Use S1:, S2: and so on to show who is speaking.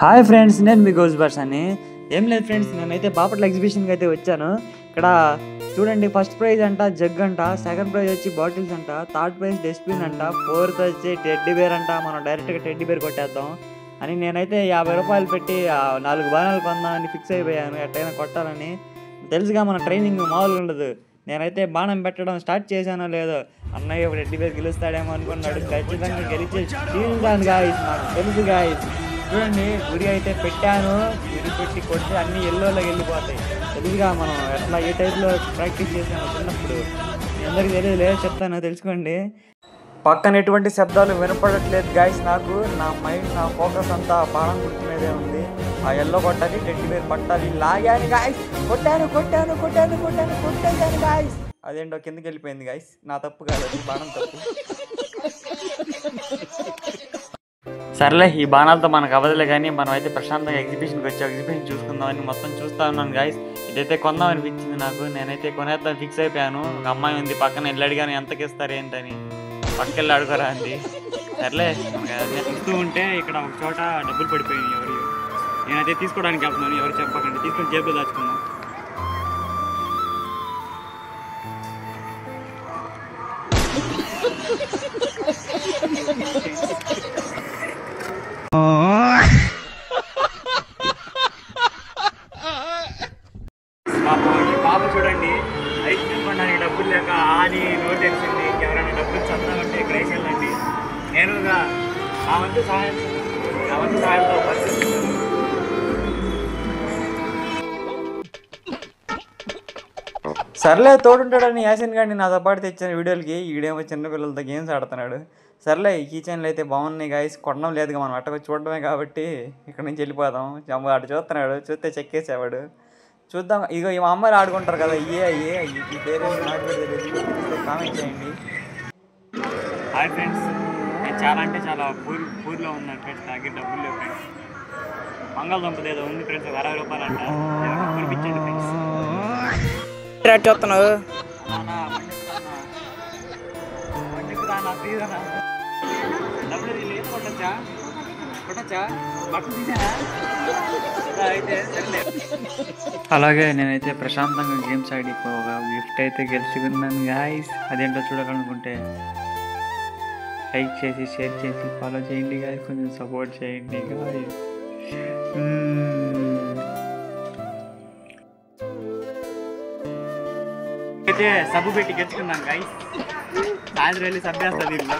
S1: Hi friends, నేను మీ goes బర్స్ అని. ఏం లేదు ఫ్రెండ్స్, నేనైతే బాపట్ల ఎగ్జిబిషన్కి అయితే వచ్చాను. ఇక్కడ చూడండి, ఫస్ట్ ప్రైజ్ అంట జగ్ అంట, సెకండ్ ప్రైజ్ వచ్చి బాటిల్స్ అంట, థర్డ్ ప్రైజ్ డస్ట్బిన్ అంట, ఫోర్త్ వచ్చి టెడ్డీ బేర్ అంట. మనం డైరెక్ట్గా టెడ్డీ బేర్ కొట్టేద్దాం అని నేనైతే 50 రూపాయలు పెట్టి 4 బాణాలు కొందామని ఫిక్స్ అయిపోయాను, ఎట్టయినా కొట్టాలని. తెలుసుగా మన ట్రైనింగ్ మామూలుగా ఉండదు. నేనైతే బాణం పెట్టడం స్టార్ట్ చేశానో లేదో, అన్నయ్య టెడ్డీ బేర్ గెలుస్తాడేమో అనుకున్నాడు. ఖచ్చితంగా గెలిచే తీరుతాను గాయస్, నాకు తెలుసు గాయస్. చూడండి, గురి అయితే పెట్టాను, గురి పెట్టి కొట్టి అన్ని ఎల్లోలోకి వెళ్ళిపోతాయి. తెలుసుగా మనం ఎట్లా ఏ టైప్లో ప్రాక్టీస్ చేసాము చిన్నప్పుడు. మీ అందరికీ తెలియదు, లేదు చెప్తాను, తెలుసుకోండి. పక్కన ఎటువంటి శబ్దాలు వినపడట్లేదు గాయస్. నాకు నా మైండ్, నా ఫోకస్ అంతా బాణం గుర్తు మీదే ఉంది. ఆ ఎల్లో కొట్టాలి, టెడ్డీ బేర్ పట్టాలి. లాగాను గాయస్, కొట్టాను గాయస్. అదేంటో కిందకి వెళ్ళిపోయింది గాయస్. నా తప్పు కాదు, అది బాణం తప్పు. సర్లే, ఈ బాణాలతో మనకు అవ్వదులే, కానీ మనం అయితే ప్రశాంతంగా ఎగ్జిబిషన్కి వచ్చి ఎగ్జిబిషన్ చూసుకుందామని మొత్తం చూస్తా ఉన్నాను గాయస్. ఇదైతే కొందాం అనిపించింది నాకు. నేనైతే కొనేద్దాం ఫిక్స్ అయిపోయాను. ఒక అమ్మాయి ఉంది పక్కన, వెళ్ళి అడిగాను ఎంతకి ఇస్తారు ఏంటని. పక్కకెళ్ళి అడుగురా అండి. సర్లే, నేను చూస్తూ ఉంటే ఇక్కడ ఒక చోట డబ్బులు పడిపోయినాయి ఎవరు. నేనైతే తీసుకోవడానికి వెళ్తున్నాను, ఎవరు చెప్పకండి. తీసుకొని జేబులో దాచుకున్నాను. పాప చూడండి, ఐస్ క్రీమ్ కొనడానికి డబ్బులు లేక అని నోట్ తెలిసింది. ఎవరైనా డబ్బులు చందామంటే ఇక్కడ వేసేయాలండి. నేనుగా నా వంతు సహాయంతో పరిస్థితున్నాను. సర్లే, తోడుంటాడని యాసిన్ గారిని నాతో పాటు తెచ్చిన వీడియోలకి ఈడేమో చిన్నపిల్లలతో గేమ్స్ ఆడుతున్నాడు. సర్లే, ఈ ఛానల్ అయితే బాగున్నాయి గాయస్. కొనడం లేదుగా, మనం అట్టగా చూడడమే కాబట్టి ఇక్కడ నుంచి వెళ్ళిపోదాం. అటు చూస్తున్నాడు, చూస్తే చెక్కేసేవాడు. చూద్దాం. ఇక ఈ అమ్మాయిలు ఆడుకుంటారు కదా, ఈ పేరు నాకు తెలియదు, కామెంట్ చేయండి. హాయ్ ఫ్రెండ్స్, నేను చాలా అంటే చాలా పూర్లో ఉన్నాను ఫ్రెండ్స్. నాకు డబ్బులు లేవు ఫ్రెండ్స్. బంగాళదుంప ఏదో ఉంది ఫ్రెండ్స్, 60 రూపాయలు అంట. కొనిపించండి ఫ్రెండ్స్.
S2: చూస్తున్నావు
S1: డబ్బులు లేదు, కొట్టచ్చా బట్టలు తీసానా? అయితే సరేలే. అలాగే నేనైతే ప్రశాంతంగా గేమ్స్ ఆడి ఒక గిఫ్ట్ అయితే గెలుచుకున్నాను గాయస్. అదేంటో చూడాలనుకుంటే లైక్ చేసి, షేర్ చేసి, ఫాలో చేయండి గాయస్. కొంచెం సపోర్ట్ చేయండి గాయస్. అయితే సబ్బు పెట్టి గెలుచుకున్నాను గాయస్. సాయంత్రం వెళ్ళి సబ్బేస్తుంది దీంట్లో.